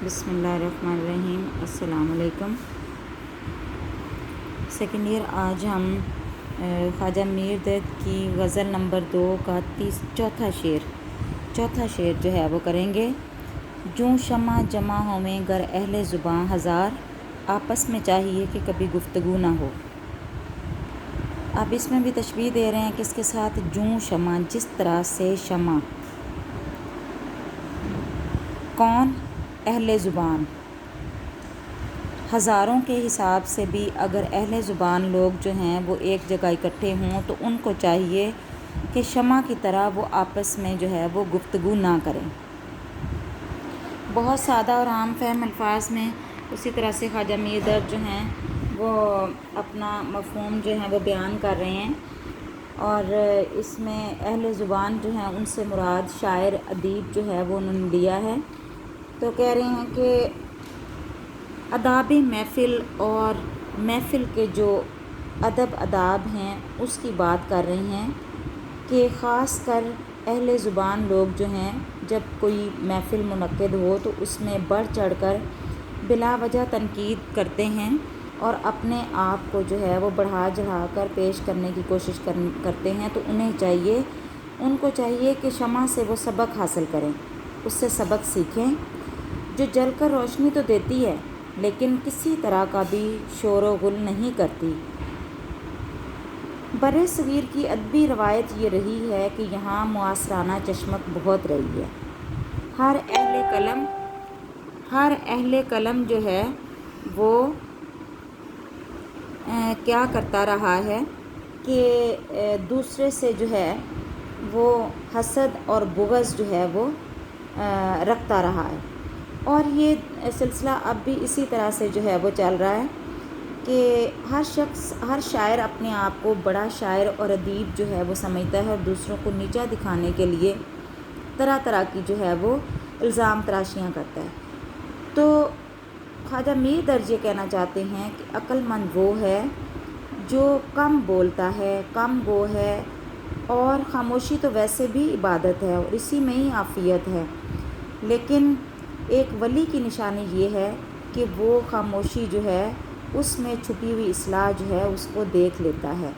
بسم اللہ الرحمن الرحیم۔ السلام علیکم۔ سیکنڈ ایئر آج ہم خواجہ میر درد کی غزل نمبر 2 کا چوتھا شعر جو ہے وہ کریں گے۔ جوں شمع جمع ہویں گر اہل زباں ہزار، آپس میں چاہیے کہ کبھی گفتگو نہ ہو۔ اب اس میں بھی تشبیہ دے رہے ہیں کہ اس کے ساتھ جوں شمع، جس طرح سے شمع، کون؟ اہل زبان، ہزاروں کے حساب سے بھی اگر اہل زبان لوگ جو ہیں وہ ایک جگہ اکٹھے ہوں تو ان کو چاہیے کہ شمع کی طرح وہ آپس میں جو ہے وہ گفتگو نہ کریں۔ بہت سادہ اور عام فہم الفاظ میں اسی طرح سے خواجہ میر درد جو ہیں وہ اپنا مفہوم جو ہے وہ بیان کر رہے ہیں، اور اس میں اہل زبان جو ہیں ان سے مراد شاعر ادیب جو ہے وہ انہوں نے لیا ہے۔ تو کہہ رہے ہیں کہ آداب محفل اور محفل کے جو آداب ہیں اس کی بات کر رہے ہیں کہ خاص کر اہل زبان لوگ جو ہیں جب کوئی محفل منعقد ہو تو اس میں بڑھ چڑھ کر بلا وجہ تنقید کرتے ہیں اور اپنے آپ کو جو ہے وہ بڑھا چڑھا کر پیش کرنے کی کوشش کرتے ہیں۔ تو ان کو چاہیے کہ شمع سے وہ سبق حاصل کریں، اس سے سبق سیکھیں، جو جل کر روشنی تو دیتی ہے لیکن کسی طرح کا بھی شور و غل نہیں کرتی۔ برِ صغیر کی ادبی روایت یہ رہی ہے کہ یہاں معاصرانہ چشمک بہت رہی ہے۔ ہر اہل قلم جو ہے وہ کیا کرتا رہا ہے کہ دوسرے سے جو ہے وہ حسد اور بغض جو ہے وہ رکھتا رہا ہے، اور یہ سلسلہ اب بھی اسی طرح سے جو ہے وہ چل رہا ہے کہ ہر شاعر اپنے آپ کو بڑا شاعر اور ادیب جو ہے وہ سمجھتا ہے اور دوسروں کو نیچا دکھانے کے لیے طرح طرح کی جو ہے وہ الزام تراشیاں کرتا ہے۔ تو خواجہ میر درد یہ کہنا چاہتے ہیں کہ عقل مند وہ ہے جو کم بولتا ہے، کم گو ہے، اور خاموشی تو ویسے بھی عبادت ہے اور اسی میں ہی عافیت ہے، لیکن ایک ولی کی نشانی یہ ہے کہ وہ خاموشی جو ہے اس میں چھپی ہوئی اصلاح جو ہے اس کو دیکھ لیتا ہے۔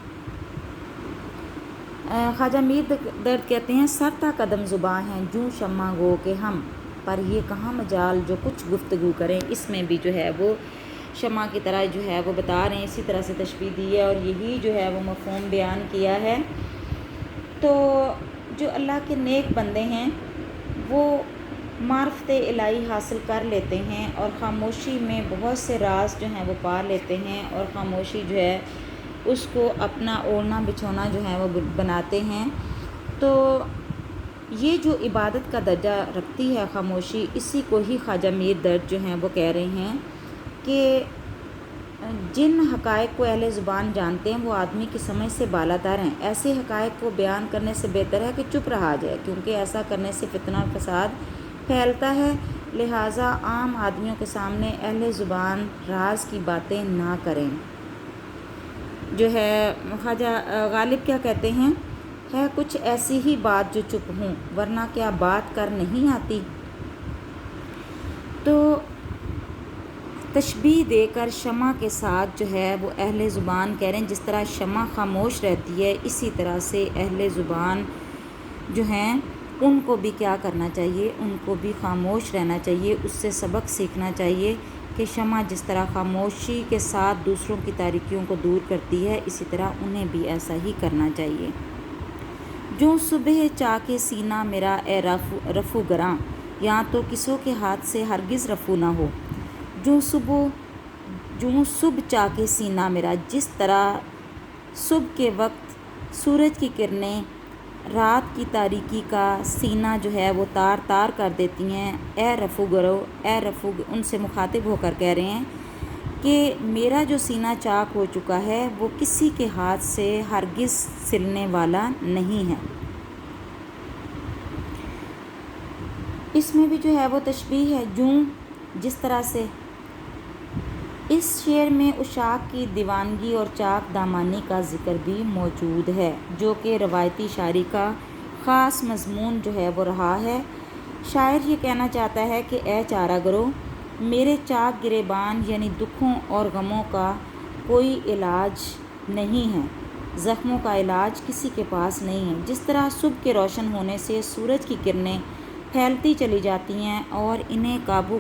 خواجہ میر درد کہتے ہیں سرتا قدم زباں ہیں جوں شمع گو کہ ہم، پر یہ کہاں مجال جو کچھ گفتگو کریں۔ اس میں بھی جو ہے وہ شمع کی طرح جو ہے وہ بتا رہے ہیں، اسی طرح سے تشبیہ دی ہے اور یہی جو ہے وہ مفہوم بیان کیا ہے۔ تو جو اللہ کے نیک بندے ہیں وہ معرفت الہی حاصل کر لیتے ہیں اور خاموشی میں بہت سے راز جو ہیں وہ پا لیتے ہیں، اور خاموشی جو ہے اس کو اپنا اوڑھنا بچھونا جو ہے وہ بناتے ہیں۔ تو یہ جو عبادت کا درجہ رکھتی ہے خاموشی، اسی کو ہی خواجہ میر درد جو ہیں وہ کہہ رہے ہیں کہ جن حقائق کو اہل زبان جانتے ہیں وہ آدمی کی سمجھ سے بالاتر ہیں۔ ایسے حقائق کو بیان کرنے سے بہتر ہے کہ چپ رہا جائے، کیونکہ ایسا کرنے سے فتنہ اور فساد پھیلتا ہے، لہٰذا عام آدمیوں کے سامنے اہل زبان راز کی باتیں نہ کریں۔ جو ہے خواجہ غالب کیا کہتے ہیں، ہے کچھ ایسی ہی بات جو چپ ہوں، ورنہ کیا بات کر نہیں آتی۔ تو تشبیہ دے کر شمع کے ساتھ جو ہے وہ اہل زبان کہہ رہے ہیں جس طرح شمع خاموش رہتی ہے، اسی طرح سے اہل زبان جو ہیں ان کو بھی کیا کرنا چاہیے، ان کو بھی خاموش رہنا چاہیے، اس سے سبق سیکھنا چاہیے کہ شمع جس طرح خاموشی کے ساتھ دوسروں کی تاریکیوں کو دور کرتی ہے، اسی طرح انہیں بھی ایسا ہی کرنا چاہیے۔ جوں صبح چاک سینہ میرا اے رفو گراں، یہاں تو کسوں کے ہاتھ سے ہرگز رفو نہ ہو۔ جوں صبح چاک سینہ میرا، جس طرح صبح کے وقت سورج کی کرنیں رات کی تاریکی کا سینہ جو ہے وہ تار تار کر دیتی ہیں، اے رفو گرو، ان سے مخاطب ہو کر کہہ رہے ہیں کہ میرا جو سینہ چاک ہو چکا ہے وہ کسی کے ہاتھ سے ہرگز سلنے والا نہیں ہے۔ اس میں بھی جو ہے وہ تشبیہ ہے جوں، جس طرح سے اس شعر میں عشاق کی دیوانگی اور چاک دامانی کا ذکر بھی موجود ہے، جو کہ روایتی شاعری کا خاص مضمون جو ہے وہ رہا ہے۔ شاعر یہ کہنا چاہتا ہے کہ اے چارہ گرو، میرے چاک گریبان یعنی دکھوں اور غموں کا کوئی علاج نہیں ہے، زخموں کا علاج کسی کے پاس نہیں ہے۔ جس طرح صبح کے روشن ہونے سے سورج کی کرنیں پھیلتی چلی جاتی ہیں اور انہیں قابو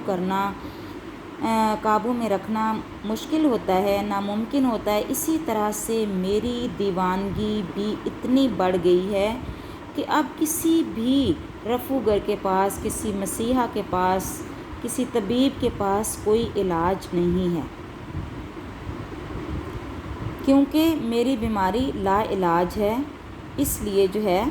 میں رکھنا مشکل ہوتا ہے، ناممکن ہوتا ہے، اسی طرح سے میری دیوانگی بھی اتنی بڑھ گئی ہے کہ اب کسی بھی رفوگر کے پاس، کسی مسیحا کے پاس، کسی طبیب کے پاس کوئی علاج نہیں ہے، کیونکہ میری بیماری لا علاج ہے۔ اس لیے جو ہے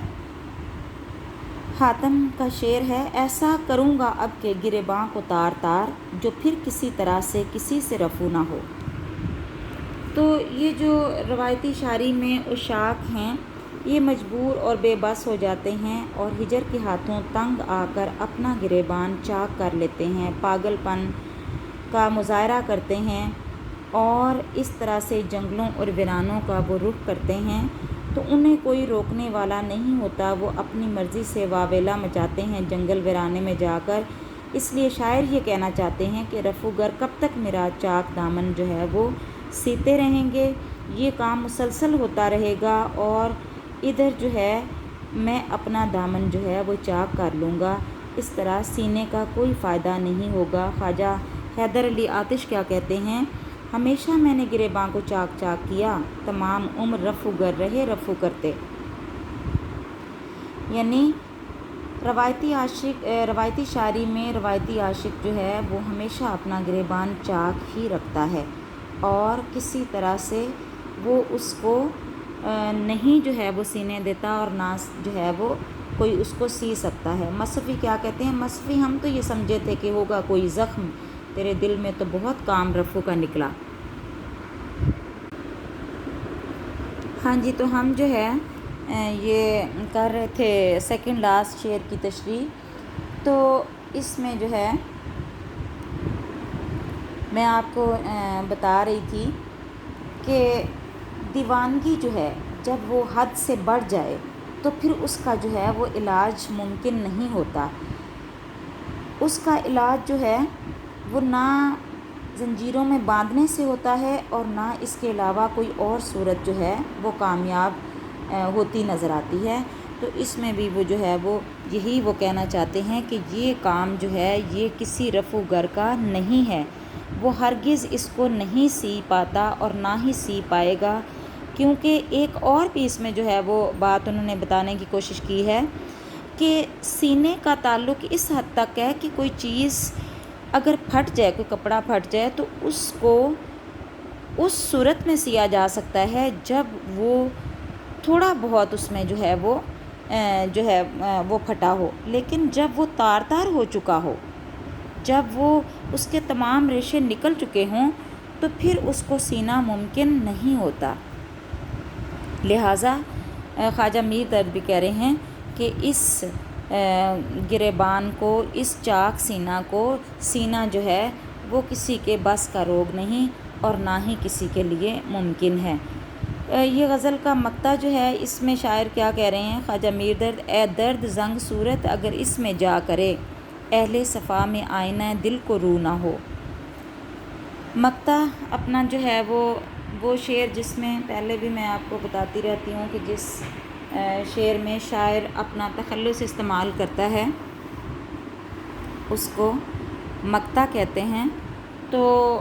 حاتم کا شعر ہے، ایسا کروں گا اب کہ گریباں کو تار تار، جو پھر کسی طرح سے کسی سے رفو نہ ہو۔ تو یہ جو روایتی شاعری میں عشاق ہیں، یہ مجبور اور بے بس ہو جاتے ہیں اور ہجر کے ہاتھوں تنگ آ کر اپنا گریبان چاک کر لیتے ہیں، پاگل پن کا مظاہرہ کرتے ہیں اور اس طرح سے جنگلوں اور ویرانوں کا وہ رخ کرتے ہیں، تو انہیں کوئی روکنے والا نہیں ہوتا، وہ اپنی مرضی سے واویلا مچاتے ہیں جنگل ویرانے میں جا کر۔ اس لیے شاعر یہ کہنا چاہتے ہیں کہ رفوگر کب تک میرا چاک دامن جو ہے وہ سیتے رہیں گے، یہ کام مسلسل ہوتا رہے گا اور ادھر جو ہے میں اپنا دامن جو ہے وہ چاک کر لوں گا، اس طرح سینے کا کوئی فائدہ نہیں ہوگا۔ خواجہ حیدر علی آتش کیا کہتے ہیں، ہمیشہ میں نے گریباں کو چاک چاک کیا، تمام عمر رفوگر رہے رفو کرتے۔ یعنی روایتی شاعری میں روایتی عاشق جو ہے وہ ہمیشہ اپنا گریبان چاک ہی رکھتا ہے اور کسی طرح سے وہ اس کو نہیں جو ہے وہ سینے دیتا اور نہ جو ہے وہ کوئی اس کو سی سکتا ہے۔ مصفی کیا کہتے ہیں، مصفی ہم تو یہ سمجھے تھے کہ ہوگا کوئی زخم، تیرے دل میں تو بہت کام رفو کا نکلا۔ ہاں جی، تو ہم جو ہے یہ کر رہے تھے سیکنڈ لاسٹ شعر کی تشریح، تو اس میں جو ہے میں آپ کو بتا رہی تھی کہ دیوانگی جو ہے جب وہ حد سے بڑھ جائے تو پھر اس کا جو ہے وہ علاج ممکن نہیں ہوتا، اس کا علاج جو ہے وہ نہ زنجیروں میں باندھنے سے ہوتا ہے اور نہ اس کے علاوہ کوئی اور صورت جو ہے وہ کامیاب ہوتی نظر آتی ہے۔ تو اس میں بھی وہ جو ہے وہ یہی وہ کہنا چاہتے ہیں کہ یہ کام جو ہے یہ کسی رفوگر کا نہیں ہے، وہ ہرگز اس کو نہیں سی پاتا اور نہ ہی سی پائے گا، کیونکہ ایک اور بھی اس میں جو ہے وہ بات انہوں نے بتانے کی کوشش کی ہے کہ سینے کا تعلق اس حد تک ہے کہ کوئی چیز اگر پھٹ جائے، کوئی کپڑا پھٹ جائے تو اس کو اس صورت میں سیا جا سکتا ہے جب وہ تھوڑا بہت اس میں جو ہے وہ پھٹا ہو، لیکن جب وہ تار تار ہو چکا ہو، جب وہ اس کے تمام ریشے نکل چکے ہوں تو پھر اس کو سینا ممکن نہیں ہوتا۔ لہٰذا خواجہ میر درد بھی کہہ رہے ہیں کہ اس گریبان کو، اس چاک سینہ کو سینا جو ہے وہ کسی کے بس کا روگ نہیں اور نہ ہی کسی کے لیے ممکن ہے۔ یہ غزل کا مقطع جو ہے اس میں شاعر کیا کہہ رہے ہیں، خواجہ میر درد، اے درد زنگ صورت اگر اس میں جا کرے، اہل صفا میں آئینہ دل کو رو نہ ہو۔ مقطع اپنا جو ہے وہ شعر جس میں پہلے بھی میں آپ کو بتاتی رہتی ہوں کہ جس شعر میں شاعر اپنا تخلص استعمال کرتا ہے اس کو مقطع کہتے ہیں۔ تو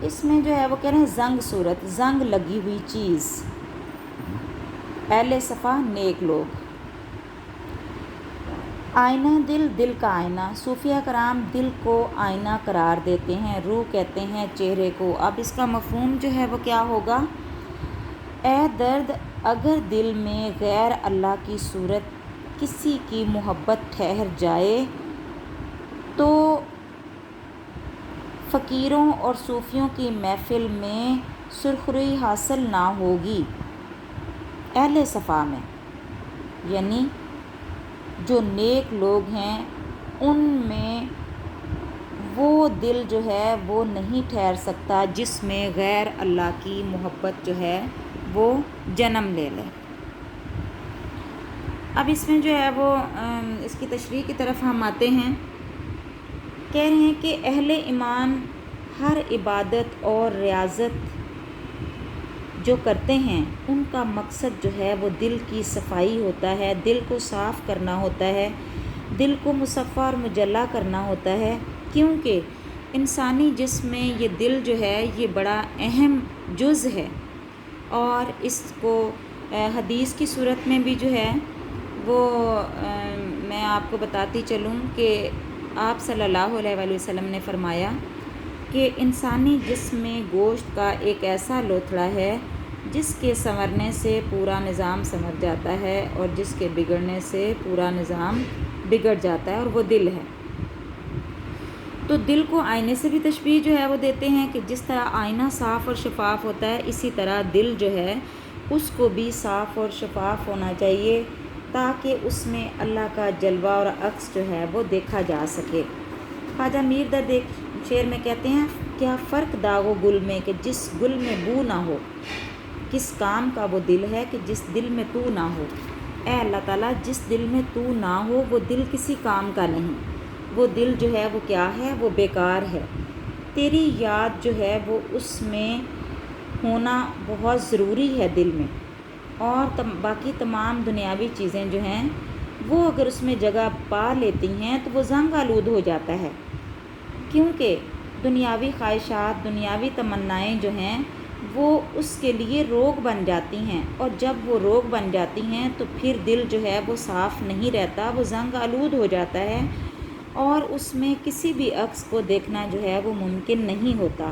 اس میں جو ہے وہ کہہ رہے ہیں زنگ صورت، زنگ لگی ہوئی چیز، اہل صفا نیک لوگ، آئینہ دل، دل کا آئینہ، صوفیہ کرام دل کو آئینہ قرار دیتے ہیں، روح کہتے ہیں چہرے کو۔ اب اس کا مفہوم جو ہے وہ کیا ہوگا، اے درد اگر دل میں غیر اللہ کی صورت کسی کی محبت ٹھہر جائے تو فقیروں اور صوفیوں کی محفل میں سرخروئی حاصل نہ ہوگی۔ اہل صفا میں یعنی جو نیک لوگ ہیں ان میں وہ دل جو ہے وہ نہیں ٹھہر سکتا جس میں غیر اللہ کی محبت جو ہے وہ جنم لے لے۔ اب اس میں جو ہے وہ اس کی تشریح کی طرف ہم آتے ہیں کہہ رہے ہیں کہ اہل ایمان ہر عبادت اور ریاضت جو کرتے ہیں ان کا مقصد جو ہے وہ دل کی صفائی ہوتا ہے، دل کو صاف کرنا ہوتا ہے، دل کو مصفہ اور مجلہ کرنا ہوتا ہے، کیونکہ انسانی جسم میں یہ دل جو ہے یہ بڑا اہم جز ہے، اور اس کو حدیث کی صورت میں بھی جو ہے وہ میں آپ کو بتاتی چلوں کہ آپ صلی اللہ علیہ وآلہ وسلم نے فرمایا کہ انسانی جسم میں گوشت کا ایک ایسا لوتھڑا ہے جس کے سنورنے سے پورا نظام سنور جاتا ہے اور جس کے بگڑنے سے پورا نظام بگڑ جاتا ہے، اور وہ دل ہے۔ تو دل کو آئینے سے بھی تشبیہ جو ہے وہ دیتے ہیں کہ جس طرح آئینہ صاف اور شفاف ہوتا ہے، اسی طرح دل جو ہے اس کو بھی صاف اور شفاف ہونا چاہیے تاکہ اس میں اللہ کا جلوہ اور عکس جو ہے وہ دیکھا جا سکے۔ خواجہ میر درد ایک شعر میں کہتے ہیں، کیا فرق داغ و گل میں کہ جس گل میں بو نہ ہو، کس کام کا وہ دل ہے کہ جس دل میں تو نہ ہو۔ اے اللہ تعالیٰ، جس دل میں تو نہ ہو وہ دل کسی کام کا نہیں، وہ دل جو ہے وہ کیا ہے، وہ بیکار ہے۔ تیری یاد جو ہے وہ اس میں ہونا بہت ضروری ہے دل میں، اور باقی تمام دنیاوی چیزیں جو ہیں وہ اگر اس میں جگہ پا لیتی ہیں تو وہ زنگ آلود ہو جاتا ہے، کیونکہ دنیاوی خواہشات، دنیاوی تمنائیں جو ہیں وہ اس کے لیے روگ بن جاتی ہیں، اور جب وہ روگ بن جاتی ہیں تو پھر دل جو ہے وہ صاف نہیں رہتا، وہ زنگ آلود ہو جاتا ہے، اور اس میں کسی بھی عکس کو دیکھنا جو ہے وہ ممکن نہیں ہوتا۔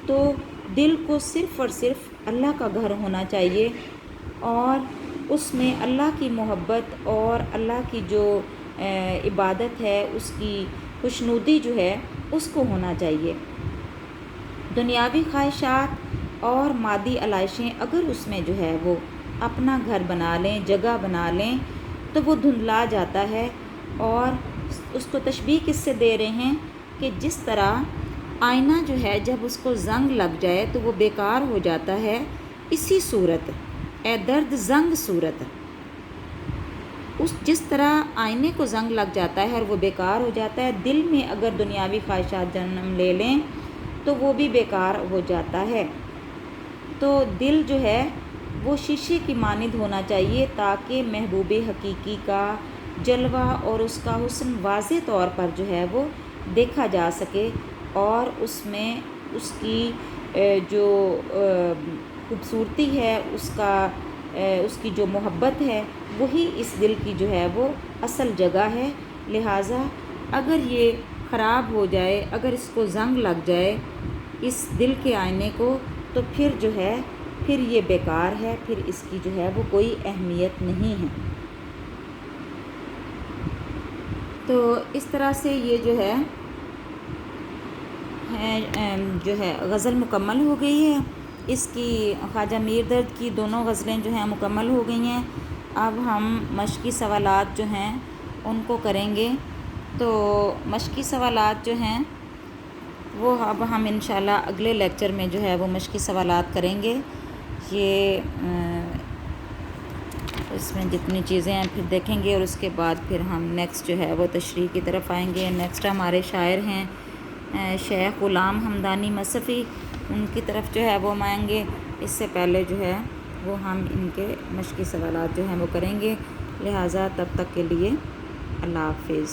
تو دل کو صرف اور صرف اللہ کا گھر ہونا چاہیے، اور اس میں اللہ کی محبت اور اللہ کی جو عبادت ہے اس کی خوشنودی جو ہے اس کو ہونا چاہیے۔ دنیاوی خواہشات اور مادی علائشیں اگر اس میں جو ہے وہ اپنا گھر بنا لیں، جگہ بنا لیں، تو وہ دھندلا جاتا ہے، اور اس کو تشبیہ کس سے دے رہے ہیں کہ جس طرح آئینہ جو ہے جب اس کو زنگ لگ جائے تو وہ بیکار ہو جاتا ہے، اسی صورت اے درد زنگ صورت، جس طرح آئینے کو زنگ لگ جاتا ہے اور وہ بیکار ہو جاتا ہے، دل میں اگر دنیاوی خواہشات جنم لے لیں تو وہ بھی بیکار ہو جاتا ہے۔ تو دل جو ہے وہ شیشے کی مانند ہونا چاہیے تاکہ محبوب حقیقی کا جلوہ اور اس کا حسن واضح طور پر جو ہے وہ دیکھا جا سکے، اور اس میں اس کی جو خوبصورتی ہے، اس کی جو محبت ہے، وہی اس دل کی جو ہے وہ اصل جگہ ہے۔ لہٰذا اگر یہ خراب ہو جائے، اگر اس کو زنگ لگ جائے اس دل کے آئینے کو، تو پھر جو ہے پھر یہ بیکار ہے، پھر اس کی جو ہے وہ کوئی اہمیت نہیں ہے۔ تو اس طرح سے یہ جو ہے غزل مکمل ہو گئی ہے۔ اس کی خواجہ میر درد کی دونوں غزلیں جو ہیں مکمل ہو گئی ہیں۔ اب ہم مشقی سوالات جو ہیں ان کو کریں گے۔ تو مشقی سوالات جو ہیں وہ اب ہم انشاءاللہ اگلے لیکچر میں جو ہے وہ مشقی سوالات کریں گے۔ یہ اس میں جتنی چیزیں ہیں پھر دیکھیں گے، اور اس کے بعد پھر ہم نیکسٹ جو ہے وہ تشریح کی طرف آئیں گے۔ نیکسٹ ہمارے شاعر ہیں شیخ غلام حمدانی مصفی، ان کی طرف جو ہے وہ ہم آئیں گے۔ اس سے پہلے جو ہے وہ ہم ان کے مشقی سوالات جو ہیں وہ کریں گے۔ لہٰذا تب تک کے لیے اللہ حافظ۔